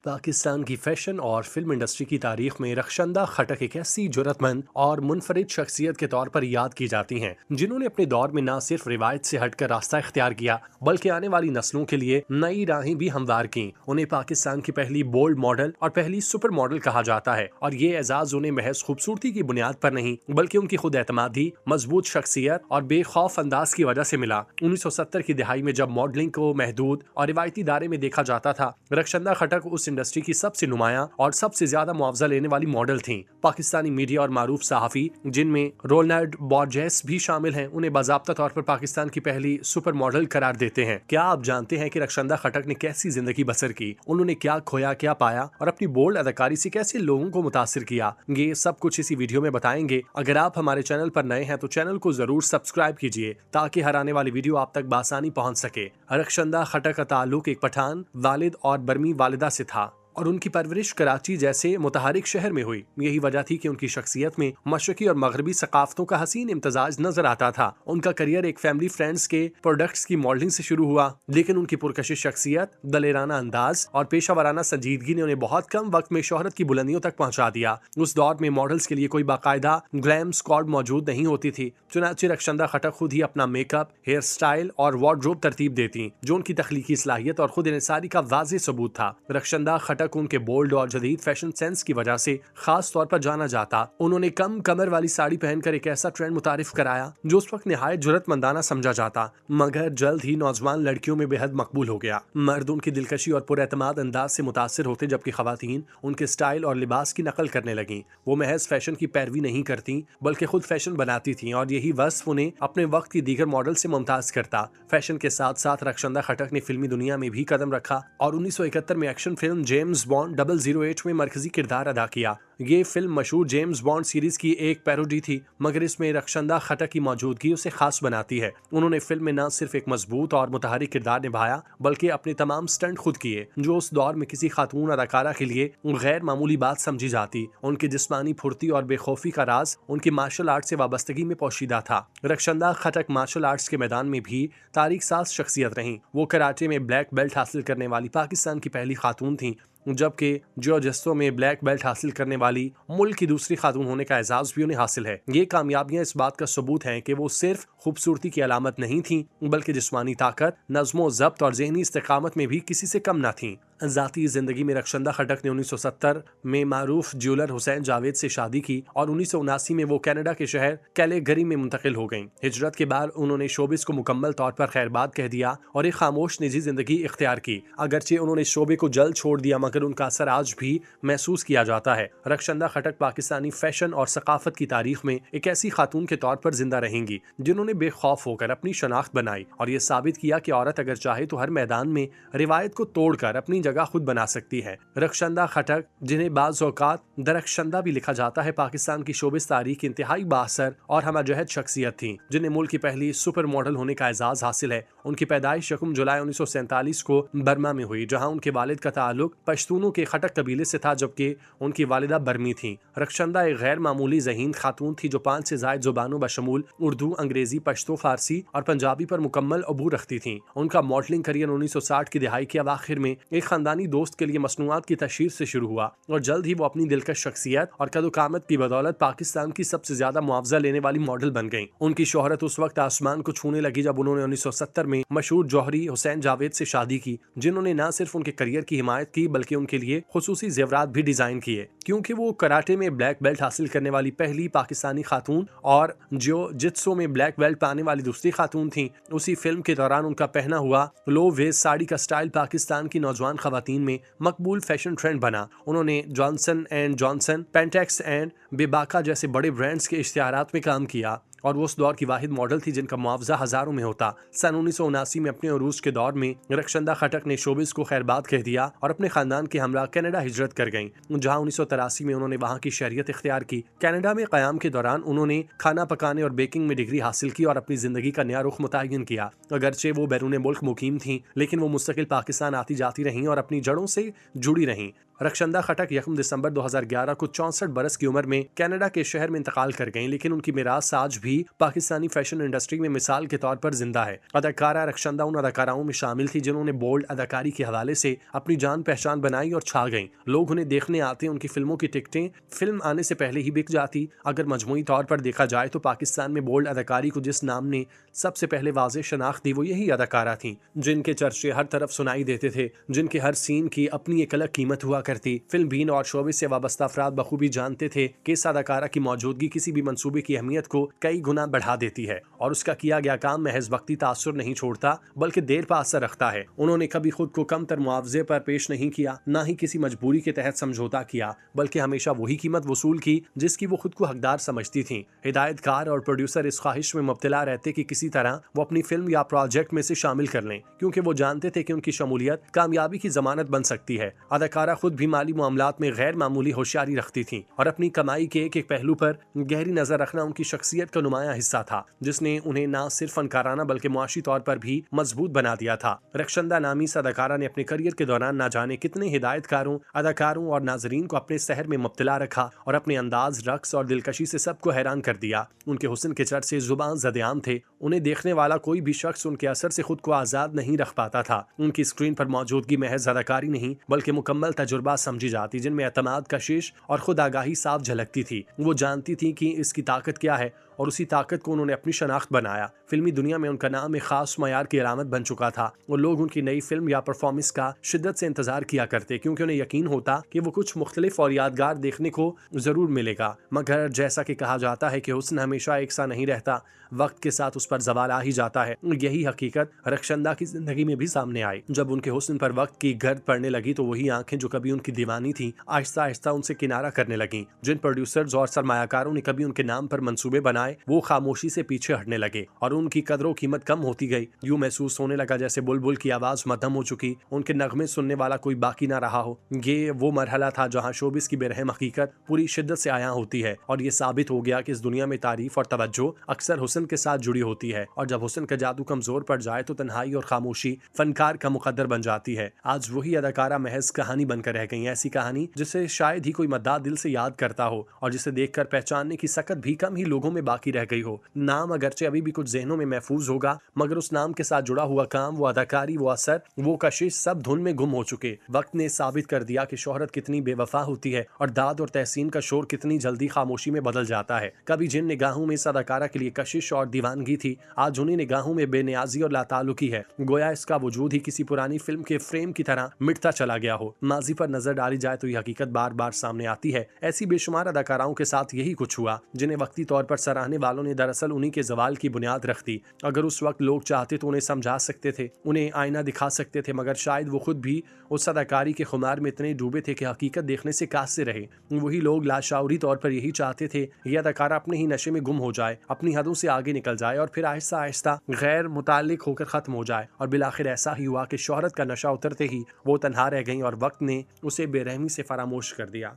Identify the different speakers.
Speaker 1: पाकिस्तान की फैशन और film industry की तारीख में रखशंदा खटक एक ऐसी जुर्रतमंद और मुनफरिद शख्सियत के तौर पर याद की जाती हैं जिन्होंने अपने दौर में न सिर्फ रिवायत से हटकर रास्ता इख्तियार किया बल्कि आने वाली नस्लों के लिए नई राहें भी हमवार की। उन्हें पाकिस्तान की पहली बोल्ड मॉडल और पहली सुपर मॉडल कहा जाता है और ये एजाज उन्हें महज खूबसूरती की बुनियाद पर नहीं बल्कि उनकी खुद एतमादी, मजबूत शख्सियत और बेखौफ अंदाज की वजह से मिला। 1970 की दिहाई में जब मॉडलिंग को महदूद और रिवायती दायरे में देखा जाता था, रखशंदा खटक उस इंडस्ट्री की सबसे नुमाया और सबसे ज्यादा मुआवजा लेने वाली मॉडल थीं। पाकिस्तानी मीडिया और मारूफ सहाफी जिनमें रोनाल्ड बॉर्जेस भी शामिल हैं, उन्हें बाज़ाब्ता तौर पर पाकिस्तान की पहली सुपर मॉडल करार देते हैं। क्या आप जानते हैं कि रखशंदा खटक ने कैसी जिंदगी बसर की, उन्होंने क्या खोया क्या पाया और अपनी बोल्ड अदाकारी से कैसे लोगों को मुतासिर किया? ये सब कुछ इसी वीडियो में बताएंगे। अगर आप हमारे चैनल पर नए हैं तो चैनल को जरूर सब्सक्राइब कीजिए ताकि हर आने वाली वीडियो आप तक बासानी पहुंच सके। रखशंदा खटक का ताल्लुक एक पठान वालिद और बर्मी वालिदा से था और उनकी परवरिश कराची जैसे मुतहरिक शहर में हुई। यही वजह थी कि उनकी शख्सियत में मशरकी और मगरबी सकाफतों का हसीन इम्तजाज नजर आता था। उनका करियर एक फैमिली फ्रेंड्स के प्रोडक्ट्स की मॉडलिंग से शुरू हुआ, लेकिन उनकी पुरकशिश शख्सियत, दलेराना अंदाज और पेशा वराना संजीदगी ने उन्हें बहुत कम वक्त में शोहरत की बुलंदियों तक पहुंचा दिया। उस दौर में मॉडल्स के लिए कोई बाकायदा ग्लैम स्क्वाड मौजूद नहीं होती थी। चुनांचे रखशंदा खटक खुद ही अपना मेकअप, हेयर स्टाइल और वार्डरोब तरतीब देती, जो उनकी तख्लीकी सलाहियत और खुद इनसारी का वाज़ेह सबूत था। रखशंदा खटक उनके बोल्ड और जदीद फैशन सेंस की वजह से खास तौर पर जाना जाता। उन्होंने कम कमर वाली साड़ी पहनकर एक ऐसा ट्रेंड मुतारिफ कराया जो उस वक्त निहायत जुर्रतमंदाना समझा जाता, मगर जल्द ही नौजवान लड़कियों में बेहद मकबूल हो गया। मर्द उनकी दिलकशी और पुरएतमाद अंदाज से मुतासिर होते, जबकि खवातीन उनके स्टाइल और लिबास की नकल करने लगी। वो महज फैशन की पैरवी नहीं करती बल्कि खुद फैशन बनाती थी और यही वस्फ उन्हें अपने वक्त की दीगर मॉडल से मुमताज करता। फैशन के साथ साथ रखशंदा खटक ने फिल्मी दुनिया में भी कदम रखा और 1971 में एक्शन फिल्म जेम्स बॉन्ड 008 में मरकजी किरदार अदा किया। ये फिल्म मशहूर जेम्स बॉन्ड सीरीज की एक पैरोडी थी, मगर इसमें रखशंदा खटक की मौजूदगी उसे खास बनाती है। उन्होंने फिल्म में न सिर्फ एक मजबूत और मुतहरिक किरदार निभाया बल्कि अपने तमाम स्टंट खुद किए, जो उस दौर में किसी खातून अदाकारा के लिए गैर मामूली बात समझी जाती। उनकी जिस्मानी फुर्ती और बेखौफी का राज उनकी मार्शल आर्ट से वाबस्तगी में पोशीदा था। रखशंदा खटक मार्शल आर्ट्स के मैदान में भी तारीख साज शख्सियत रहीं। वो कराटे में ब्लैक बेल्ट हासिल करने वाली पाकिस्तान की पहली खातून थीं, जबकि जियो-जित्सु में ब्लैक बेल्ट हासिल करने वाली मुल्क की दूसरी खातून होने का एजाज भी उन्हें हासिल है। ये कामयाबियां इस बात का सबूत हैं कि वो सिर्फ खूबसूरती की अलामत नहीं थीं बल्कि जिस्मानी ताकत, नज़्मो ज़ब्त और ज़हनी इस्तिकामत में भी किसी से कम न थीं। ज़ाती जिंदगी में रखशंदा खटक ने 1970 में मारूफ ज्वेलर हुसैन जावेद से शादी की और 1979 में वो कनाडा के शहर कैलेगरी में मुंतकिल हो गईं। हिजरत के बाद उन्होंने शोबिस को मुकम्मल तौर पर खैरबाद कह दिया और एक खामोश निजी जिंदगी इख्तियार की। अगरचे उन्होंने शोबे को जल्द छोड़ दिया, मगर उनका असर आज भी महसूस किया जाता है। रखशंदा खटक पाकिस्तानी फैशन और सकाफत की तारीख में एक ऐसी खातून के तौर पर जिंदा रहेंगी जिन्होंने बेखौफ होकर अपनी शनाख्त बनाई और ये साबित किया कि औरत अगर चाहे तो हर मैदान में रिवायत को तोड़कर अपनी जगह खुद बना सकती है। रखशंदा खटक, जिन्हें बाज़ औक़ात दरख्शंदा भी लिखा जाता है, पाकिस्तान की शोबिस तारीख इंतहाई बाअसर और हमजहद शख्सियत थी, जिन्हें मुल्क की पहली सुपर मॉडल होने का एजाज हासिल है। उनकी पैदाइश 1 जुलाई 1947 को बर्मा में हुई, जहां उनके वालिद का ताल्लुक पश्तूनों के खटक कबीले से था, जबकि उनकी वालिदा बर्मी थी। रखशंदा एक गैर मामूली ज़हीन खातून थी जो 5 से ज़ायद ज़ुबानों बशमूल उर्दू, अंग्रेजी, पश्तो, फारसी और पंजाबी पर मुकम्मल अबूर रखती थी। उनका मॉडलिंग करियर 1960 की दिहाई के अवाखिर में एक खानदानी दोस्त के लिए मसनूआत की तशहीर से शुरू हुआ और जल्द ही वो अपनी दिलकश शख्सियत और कदो-कामत की बदौलत पाकिस्तान की सबसे ज्यादा मुआवजा लेने वाली मॉडल बन गईं। उनकी शोहरत उस वक्त आसमान को छूने लगी जब उन्होंने 1970 में मशहूर जौहरी हुसैन जावेद से शादी की, जिन्होंने न सिर्फ उनके करियर की हिमायत की बल्कि उनके लिए खुसूसी जेवरात भी डिजाइन किए, क्योंकि वो कराटे में ब्लैक बेल्ट हासिल करने वाली पहली पाकिस्तानी खातून और जियो-जित्सु में ब्लैक बेल्ट पाने वाली दूसरी खातून थी। उसी फिल्म के दौरान उनका पहना हुआ लो वेस्ट साड़ी का स्टाइल पाकिस्तान की नौजवान खवातीन में मकबूल फैशन ट्रेंड बना। उन्होंने जॉनसन एंड जॉनसन, पेंटेक्स एंड बेबाका जैसे बड़े ब्रांड्स के इश्तिहारात में काम किया और वो उस दौर की वाहिद मॉडल थी जिनका मुआवजा हजारों में होता। सन 1979 में अपने उरूज के दौर में रखशंदा खटक ने शोबिस को खैरबाद कह दिया और अपने खानदान के हमरा कनाडा हिजरत कर गईं, जहां 1983 में उन्होंने वहां की शहरियत इख्तियार की। कनाडा में क़याम के दौरान उन्होंने खाना पकाने और बेकिंग में डिग्री हासिल की और अपनी जिंदगी का नया रुख मुतय्यन किया। अगरचे वो बैरून मुल्क मुकीम थी, लेकिन वो मुस्तकिल पाकिस्तान आती जाती रहीं और अपनी जड़ों से जुड़ी रहीं। रक्षंदा खटक यकम दिसंबर 2011 को 64 बरस की उम्र में कनाडा के शहर में इंतकाल कर गईं, लेकिन उनकी मिरास आज भी पाकिस्तानी फैशन इंडस्ट्री में मिसाल के तौर पर जिंदा है। अदाकारा रक्षंदा उन अदाकाराओं में शामिल थी जिन्होंने बोल्ड अदाकारी के हवाले से अपनी जान पहचान बनाई और छा गईं। लोग उन्हें देखने आते, उनकी फिल्मों की टिकटें फिल्म आने से पहले ही बिक जाती। अगर मजमूई तौर पर देखा जाए तो पाकिस्तान में बोल्ड अदाकारी को जिस नाम ने सबसे पहले वाज़ेह शनाख्त दी वो यही अदाकारा थी, जिनके चर्चे हर तरफ सुनाई देते थे, जिनके हर सीन की अपनी एक अलग कीमत हुआ करती। फिल्म बीन और शोबे से वाबस्ता अफराद बखूबी जानते थे कि इस अदाकारा की मौजूदगी किसी भी मंसूबे की अहमियत को कई गुना बढ़ा देती है और उसका किया गया काम महज वक्ती तासुर नहीं छोड़ता बल्कि देर पा असर रखता है। उन्होंने कभी खुद को कम तर मुआवजे पर पेश नहीं किया, ना ही किसी मजबूरी के तहत समझौता किया, बल्कि हमेशा वही कीमत वसूल की जिसकी वो खुद को हकदार समझती थी। हिदायतकार और प्रोड्यूसर इस ख्वाहिश में मुब्तला रहते कि किसी तरह वो अपनी फिल्म या प्रोजेक्ट में से शामिल कर लें, क्योंकि वो जानते थे कि उनकी शमूलियत कामयाबी की जमानत बन सकती है। अदाकारा खुद भी माली मामलात में गैर मामूली होशियारी रखती थी और अपनी कमाई के एक एक पहलू पर गहरी नजर रखना उनकी शख्सियत का नुमाया हिस्सा था, जिसने उन्हें न सिर्फ फनकाराना बल्कि मुआशी तौर पर भी मजबूत बना दिया था। रक्षंदा नामी इस अदाकारा ने अपने करियर के दौरान न जाने कितने हिदायतकारों, अदाकारों और नाजरीन को अपने सहर में मुब्तला रखा और अपने अंदाज, रक्स और दिलकशी से सबको हैरान कर दिया। उनके हुस्न के चर्चे जुबान ज़द-ए-आम थे। उन्हें देखने वाला कोई भी शख्स उनके असर से खुद को आजाद नहीं रख पाता था। उनकी स्क्रीन पर मौजूदगी महज अदाकारी नहीं बल्कि मुकम्मल तजुर्बा समझी जाती, जिनमें एतमाद, कशिश और खुद आगाही साफ झलकती थी। वो जानती थी कि इसकी ताकत क्या है और उसी ताकत को उन्होंने अपनी शनाख्त बनाया। फिल्मी दुनिया में उनका नाम एक खास मयार की अलामत बन चुका था और लोग उनकी नई फिल्म या परफॉर्मेंस का शिद्दत से इंतजार किया करते, क्योंकि उन्हें यकीन होता कि वो कुछ मुख्तलिफ और यादगार देखने को जरूर मिलेगा। मगर जैसा कि कहा जाता है कि हुस्न हमेशा एक सा नहीं रहता, वक्त के साथ उस पर जवाल आ ही जाता है। यही हकीकत रक्षंदा की जिंदगी में भी सामने आई। जब उनके हुस्न पर वक्त की गर्द पड़ने लगी तो वही आंखें जो कभी उनकी दीवानी थी आहिस्ता आहिस्ता उनसे किनारा करने लगी। जिन प्रोड्यूसर्स और सरमायाकारों ने कभी उनके नाम पर मंसूबे बनाए वो खामोशी से पीछे हटने लगे और उनकी कदरों कीमत कम होती गई। यूं महसूस होने लगा जैसे बुलबुल की आवाज मध्यम हो चुकी, उनके नगमे सुनने वाला कोई बाकी ना रहा हो। ये वो मरहला था जहाँ शोबिस की बेरहम हकीकत पूरी शिद्दत से आया होती है और ये साबित हो गया कि इस दुनिया में तारीफ और तवज्जो अक्सर हुस्न के साथ जुड़ी होती है और जब हुस्न का जादू कमजोर पड़ जाए तो तन्हाई और खामोशी फनकार का मुकद्दर बन जाती है। आज वही अदाकारा महज कहानी बनकर रह गई, ऐसी कहानी जिसे शायद ही कोई मद्दाह दिल से याद करता हो और जिसे देखकर पहचानने की सकत भी कम ही लोगों में बाकी रह गई हो। नाम अगरचे अभी भी कुछ जहनों में महफूज होगा, मगर उस नाम के साथ जुड़ा हुआ काम, वो अदाकारी, वो असर, वो कशिश सब धुन में गुम हो चुके। वक्त ने साबित कर दिया कि शोहरत कितनी बेवफा होती है और दाद और तहसीन का शोर कितनी जल्दी खामोशी में बदल जाता है। कभी जिन निगाहों में इस अदाकारा के लिए कशिश और दीवानगी थी, आज उन्हीं निगाहों में बेनियाजी और लाताल्लुकी है। गोया इसका वजूद ही किसी पुरानी फिल्म के फ्रेम की तरह मिटता चला गया हो। माजी पर नजर डाली जाए तो यह हकीकत बार बार सामने आती है। ऐसी बेशुमार अदाकाराओं के साथ यही कुछ हुआ जिन्हें वक्ती तौर पर सराहने वालों ने दरअसल उन्हीं के जवाल की बुनियाद रख दी। अगर उस वक्त लोग चाहते तो उन्हें समझा सकते थे, उन्हें आईना दिखा सकते थे, मगर शायद वो खुद भी उस अदाकारी के खुमार में इतने डूबे थे कि हकीकत देखने से कासे रहे। वही लोग लाशऊरी तौर पर यही चाहते थे यह अदाकारा अपने ही नशे में गुम हो जाए, अपनी हदों से आगे निकल जाए और फिर आहिस्ता आहिस्ता गैर मुताल्लिक होकर खत्म हो जाए। और बिलाखिर ऐसा ही हुआ कि शोहरत का नशा उतरते ही वो तन्हा रह गई और वक्त ने उसे बेरहमी से फरामोश कर दिया।